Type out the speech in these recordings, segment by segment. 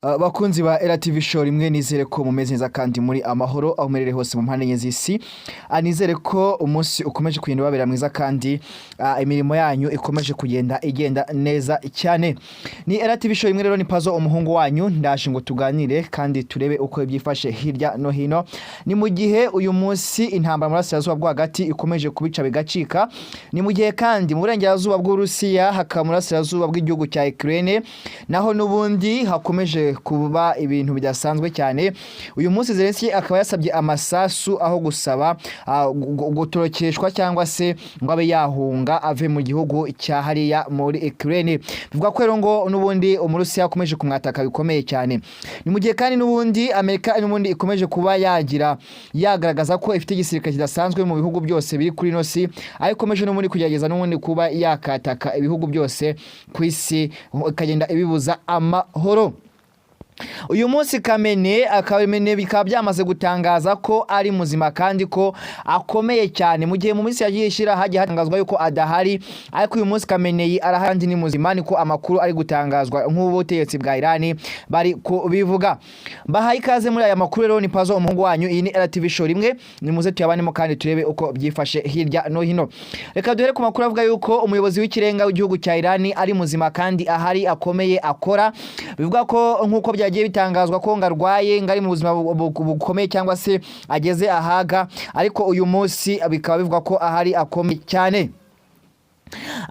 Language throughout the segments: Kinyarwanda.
Bakunzi ba RTV show rimwe nizere ko mumeze neza kandi muri amahoro aho merere hose mu mpande z'isi. Nizere ko umunsi ukomeje kugenda babera mwiza kandi imirimo yanyu ikomeje igenda neza cyane. Ni RTV show rimwe rero ni Pazo umuhungu wanyu ndaje ngo tuganire kandi turebe uko byifashe hirya no hino. Ni mu gihe uyu munsi intambara muri Asirazuba bwo hagati ikomeje kubica bigacika. Ni mu gihe kandi mu burengerazuba bw'Urusiya hakaba muri Asirazuba bw'igihugu cya Ukraine naho nubundi hakomeje kuba ibintu bidasanzwe cyane. Uyu munsi Zelensky akaba yasabye amasasu aho gusaba gutorokeshwa cyangwa se ngo abe yahunga ave mu gihugu cya hariya muri Ukraine. Bivuga ko rero ngo nubundi umurusiya akomeje kumwataka bikomeye cyane. Ni mu gihe kandi nubundi Amerika nubundi ikomeje kuba yagaragaza ko ifite igisirikare kidasanzwe mu bihugu byose biri kuri nosi, ariko ikomeje nubundi kugerageza nubundi kuba yakataka ibihugu byose ku isi ikagenda ibibuza amahoro. Uyu munsi Kamene bikaba byamaze gutangaza ko ari muzima kandi ko akomeye cyane. Mu gihe mu minsi yagiye ishira hagiye hatangazwa yuko adahari, ariko uyu munsi Kamene arahandi ni muzima, niko amakuru ari gutangazwa nk'ubutegetsi bwa Iran bari kubivuga. Bahaye ikaze muri aya makuru rero ni Pazo umuhungu wanyu. Iyi ni RTV show rimwe ni muze tuyabanemo kandi turebe uko byifashe hirya no hino. Reka duhere ku makuru avuga yuko umuyobozi w'ikirenga w'igihugu cya Iran ari muzima kandi ahari akomeye akora. Bivuga ko nkuko byagiye bitangazwa ko ngarwaye ngari mu buzima bukomeye cyangwa se ageze ahaga, ariko uyu munsi bikaba bivuga ko ahari akomeye cyane.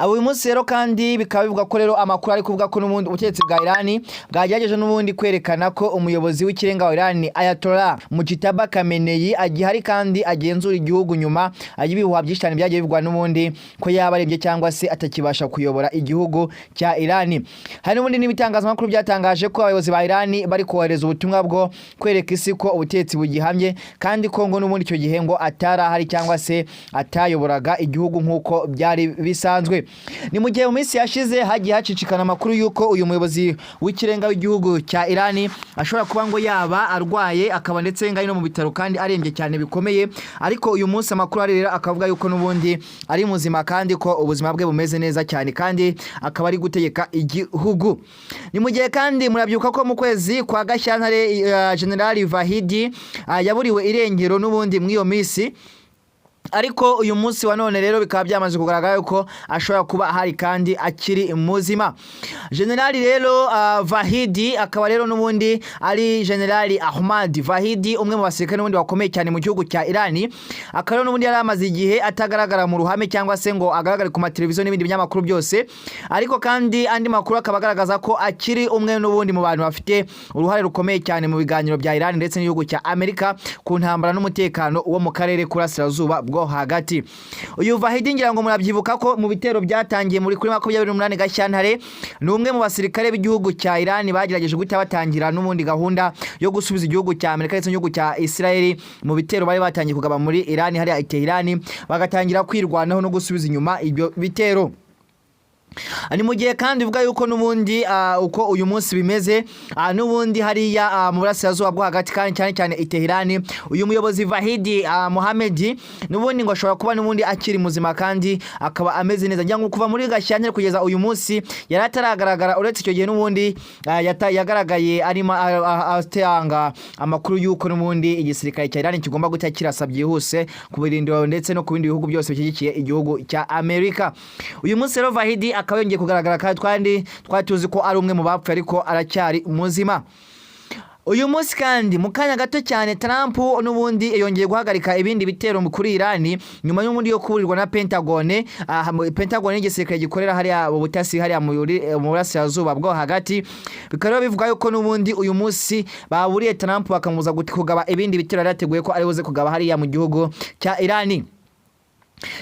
Uyu munsi rero kandi bikaba bivuga ko rero amakuru ari kuvuga ko n'ubundi ubutegetsi bwa Iran bwagerageje n'ubundi kwerekana ko umuyobozi w'ikirenga wa Iran Ayatollah Mujtaba Khamenei agihari kandi agenzura igihugu nyuma y'ibihuha byinshi cyane byagiye bivugwa n'ubundi ko yabarembye cyangwa se atakibasha kuyobora igihugu cya Iran. Hari n'ubundi n'ibitangazamakuru byatangaje ko abayobozi ba Iran bari kohereza ubutumwa bwo kwereka isi ko ubutegetsi bugihamye kandi ko ngo n'ubundi icyo gihe ngo atarahari cyangwa se atayoboraga igihugu nk'uko byari bisanzwe. Ni mu gihe mu minsi yashize hagiye hacicikana amakuru yuko uyu muyobozi w'ikirenga w'igihugu cya Iran ashobora kuba ngo yaba arwaye akaba ndetse ngari no mu bitaro kandi arembye cyane bikomeye, ariko uyu munsi amakuru ari rero akavuga yuko n'ubundi ari muzima kandi ko ubuzima bwe bumeze neza cyane kandi akaba ari gutegeka igihugu. Ni mu gihe kandi murabyuka ko mu kwezi kwa Gashyantare General Vahidi yaburiwe irengero n'ubundi muri iyo minsi, ariko uyu munsi wa none rero bikaba byamaze kugaragara yuko ashobora kuba ahari kandi akiri muzima. Generali rero Vahidi akaba rero n'ubundi ari Generali Ahmad Vahidi, umwe mu basirikare n'ubundi bakomeye cyane mu gihugu cya Iran. Akaba n'ubundi yari amaze igihe atagaragara mu ruhame cyangwa se ngo agaragare ku mateleviziyo n'ibindi binyamakuru byose, ariko kandi andi makuru akaba agaragaza ko akiri umwe n'ubundi mu bantu bafite uruhare rukomeye cyane mu biganiro bya Iran ndetse n'igihugu cya Amerika ku ntambara n'umutekano wo mu karere k'Urasirazuba hagati. Uyu Vahidi ngira ngo murabyibuka ko mu bitero byatangiye muri kuri 28 Gashyantare ni umwe mu basirikare b'igihugu cya Iran bagerageje guhita batangira n'ubundi gahunda yo gusubiza igihugu cya Amerika ndetse n'igihugu cya Israel mu bitero bari batangiye kugaba muri Iran hari Tehran, bagatangira kwirwanaho no gusubiza inyuma ibyo bitero. Ni mu gihe kandi bivuga yuko n'ubundi uko uyu munsi bimeze n'ubundi hariya mu Burasirazuba bwo hagati kandi cyane Tehran, uyu muyobozi Vahidi Mohammed n'ubundi ngo ashobora kuba n'ubundi akiri muzima kandi akaba ameze neza. Njya ngo kuva muri Gashyantare kugeza uyu munsi yari ataragaragara, uretse icyo gihe n'ubundi yagaragaye arimo atanga amakuru yuko n'ubundi igisirikare cya Iran kigomba guta kirasa byihuse ku birindiro ndetse no ku bindi bihugu byose bishyigikiye igihugu cya Amerika. Uyu munsi rero Vahidi akaba yongeye kugaragara kandi twatuzi ko ari umwe mu bapfuye ariko aracyari muzima. Uyu munsi kandi mu kanya gato cyane Trump n'ubundi yongeye guhagarika ibindi bitero kuri Iran nyuma y'umundi yo kuburirwa na Pentagon. Pentagon n'igisirikare gikorera hariya mu butasi hariya mu Burasirazuba bwo hagati, bikaba bivuga yuko n'ubundi uyu munsi baburiye Trump bakamuza kugaba ibindi bitero yarateguye ko ari buze kugaba hariya mu gihugu cya Iran.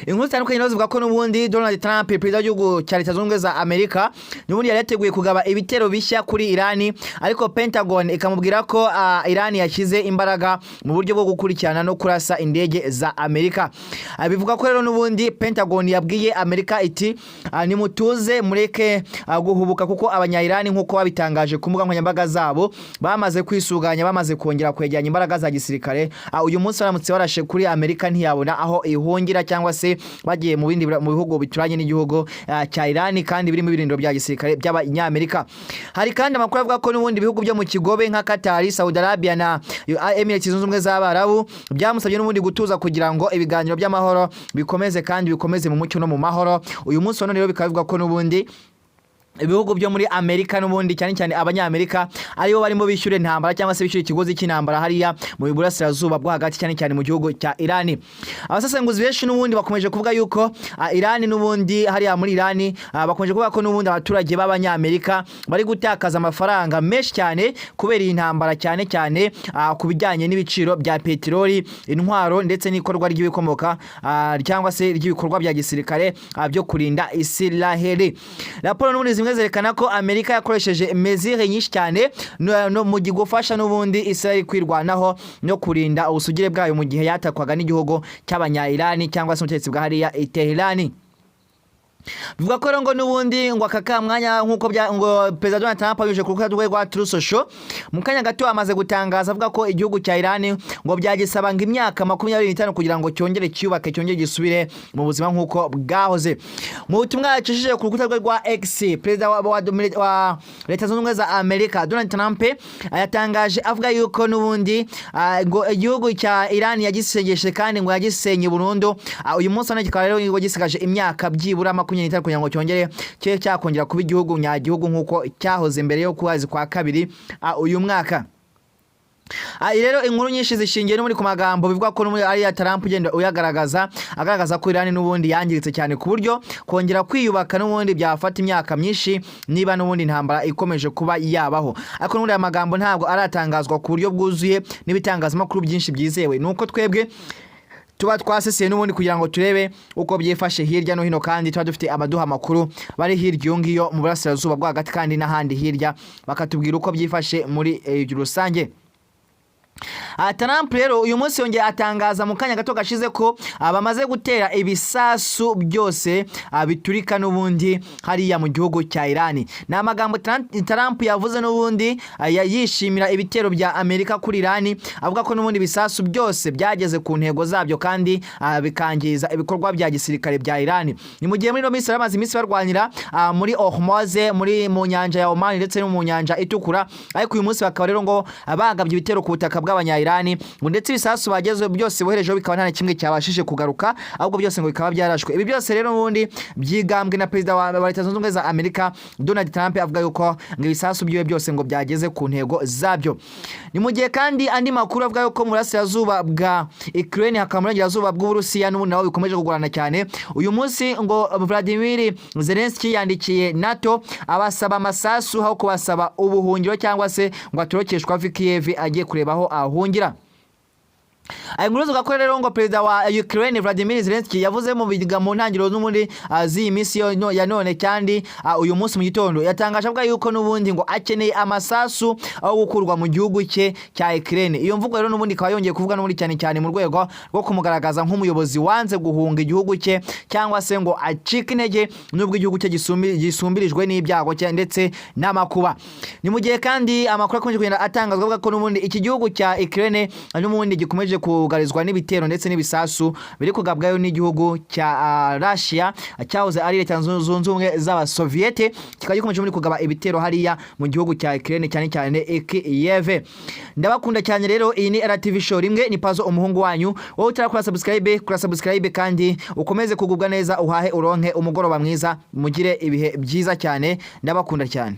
Inkuru zitandukanye nazo zivuga ko n'ubundi Donald Trump perezida w'igihugu cya Leta Zunze Ubumwe za Amerika n'ubundi yari yateguye kugaba ibitero bishya kuri Iran, ariko Pentagon ikamubwira ko Iran yashyize imbaraga mu buryo bwo gukurikirana no kurasa indege za Amerika. Bivuga ko rero n'ubundi Pentagon yabwiye Amerika iti nimutuze mureke guhubuka kuko abanya-Iran nk'uko babitangaje ku mbuga nkoranyambaga zabo bamaze kwisuganya, bamaze kongera kwegeranya imbaraga za gisirikare. Uyu munsi baramutse barashe kuri Amerika ntiyabona aho ihungira cyangwa cyangwa se bagiye mu bihugu bituranye n'igihugu cya Iran kandi birimo ibirindiro bya gisirikare by'abanyamerika. Hari kandi amakuru avuga ko n'ubundi bihugu byo mu kigobe nka Qatar, Saudi Arabia na Emirates Zunze Ubumwe z'Abarabu byamusabye n'ubundi gutuza kugira ngo ibiganiro by'amahoro bikomeze kandi bikomeze mu mucyo no mu mahoro. Uyu munsi none rero bikavuga ko n'ubundi ibihugu byo muri Amerika n'ubundi cyane cyane abanyamerika aribo barimo bishyure intambara cyangwa se bishyure ikigozi cy'intambara hariya mu burasirazuba bwo hagati cyane cyane mu gihugu cya Iran. Abasesenguzi benshi n'ubundi bakomeje kuvuga yuko Iran n'ubundi hariya muri Iran bakomeje kuvuga ko n'ubundi abaturage b'abanyamerika bari gutakaza amafaranga menshi cyane kubera iyi ntambara cyane cyane ku bijyanye n'ibiciro bya peteroli, intwaro ndetse n'ikorwa ry'ibikomoka cyangwa se ry'ibikorwa bya gisirikare byo kurinda Israel. Raporo n'ubundi zerekana ko Amerika yakoresheje mesure nyinshi cyane no mu gufasha n'ubundi Israel kwirwanaho no kurinda ubusugire bwayo mu gihe yatakwaga n'igihugu cy'abanya-Iran cyangwa se ubutegetsi bwa hariya Tehran. Bivuga ko ngo n'ubundi ngo akaka mwanya nkuko ngo President Donald Trump yuje ku rukuta rwa Truth Social mu kanya gato amaze gutangaza avuga ko igihugu cya Iran ngo byagisaba ngo imyaka 25 kugira ngo cyongere cyubake cyongere gisubire mu buzima nkuko bwahoze. Mu butumwa yacishije ku rukuta rwa X, President wa Leta Zunze Ubumwe za Amerika Donald Trump yatangaje avuga yuko n'ubundi ngo igihugu cya Iran yagisengeshe kandi ngo yagisenye burundu. Uyu munsi none kikaba rero ngo gisigaje imyaka byibura kugira ngo cyongere cyakongera kuba igihugu nyagihugu nkuko cyahoze mbere yo kwezi kwa kabiri uyu mwaka. Rero inkuru nyinshi zishingiye no muri ku magambo bivuga ko muri ari ya Trump ugenda uyagaragaza ko Iran n'ubundi yangiritse cyane ku buryo kongera kwiyubaka n'ubundi byafata imyaka myinshi niba n'ubundi intambara ikomeje kuba yabaho. Ariko n'ubundi amagambo ntabwo aratangazwa ku buryo bwuzuye n'ibitangazamakuru byinshi byizewe. Nuko twebwe tuba twaseseye n'ubundi kugira ngo turebe uko byifashe hirya no hino kandi tuba dufite abaduha amakuru bari hirya ngiyo mu burasirazuba bwo hagati kandi n'ahandi hirya bakatubwira uko byifashe muri rusange. Trump rero uyu munsi yongeye atangaza mu kanya gato gashize ko bamaze gutera ibisasu byose biturika n'ubundi hariya mu gihugu cya Iran. Na magambo Trump yavuze n'ubundi yishimira ibitero bya Amerika kuri Iran, avuga ko n'ubundi ibisasu byose byageze ku ntego zabyo kandi bikangiza ibikorwa bya gisirikare bya Iran. Ni mu gihe muri no minsi bamaze iminsi barwanira muri Hormuz muri mu nyanja ya Oman ndetse no mu nyanja itukura, ariko uyu munsi bakaba rero ngo bagabye ibitero ku butaka bw'abanya-Iran ndetse ibisasu bageze byose boherejeho bikaba nta kimwe cyabashije kugaruka, ahubwo byose ngo bikaba byarashwe. Ibi byose rero n'ubundi byigambwe na Perezida wa Leta Zunze Ubumwe za Amerika Donald Trump avuga yuko ngo ibisasu byiwe byose ngo byageze ku ntego zabyo. Ni mu gihe kandi andi makuru avuga yuko mu burasirazuba bwa Ukraine hakamurengerazuba bw'Uburusiya n'ubundi naho bikomeje kugurana cyane. Uyu munsi ngo Vladimir Zelensky yandikiye NATO abasaba amasasu aho kubasaba ubuhungiro cyangwa se ngo atorokeshwa Kiev agiye kurebaho ahungira. Inkuru zigakora rero ngo Perezida wa Ukraine Vladimir Zelensky yavuze mu ntangiriro n'ubundi z'iyi minsi ya none kandi uyu munsi mu gitondo yatangaje avuga yuko n'ubundi ngo akeneye amasasu aho gukurwa mu gihugu cye cya Ukraine. Iyo mvugo rero n'ubundi ikaba yongeye kuvuga n'ubundi cyane mu rwego rwo kumugaragaza nk'umuyobozi wanze guhunga igihugu cye cyangwa se ngo acike intege n'ubwo igihugu cye gisumbirijwe n'ibyago ndetse n'amakuba. Ni mu gihe kandi amakuru akomeje kugenda atangazwa avuga ko n'ubundi iki gihugu cya Ukraine n'ubundi gikomeje kugarizwa n'ibitero ndetse n'ibisasu biri kugabwayo n'igihugu cya Russia cyahoze ari Leta Zunze Ubumwe z'Abasoviete, kikaba gikomeje muri kugaba ibitero hariya mu gihugu cya Ukraine cyane cyane Kiev. Ndabakunda cyane rero, iyi ni RTV show rimwe ni Pazo umuhungu wanyu. Wowe utarakora subscribe kandi ukomeze kugubwa neza, uhahe uronke umugoroba mwiza, mugire ibihe byiza cyane. Ndabakunda cyane.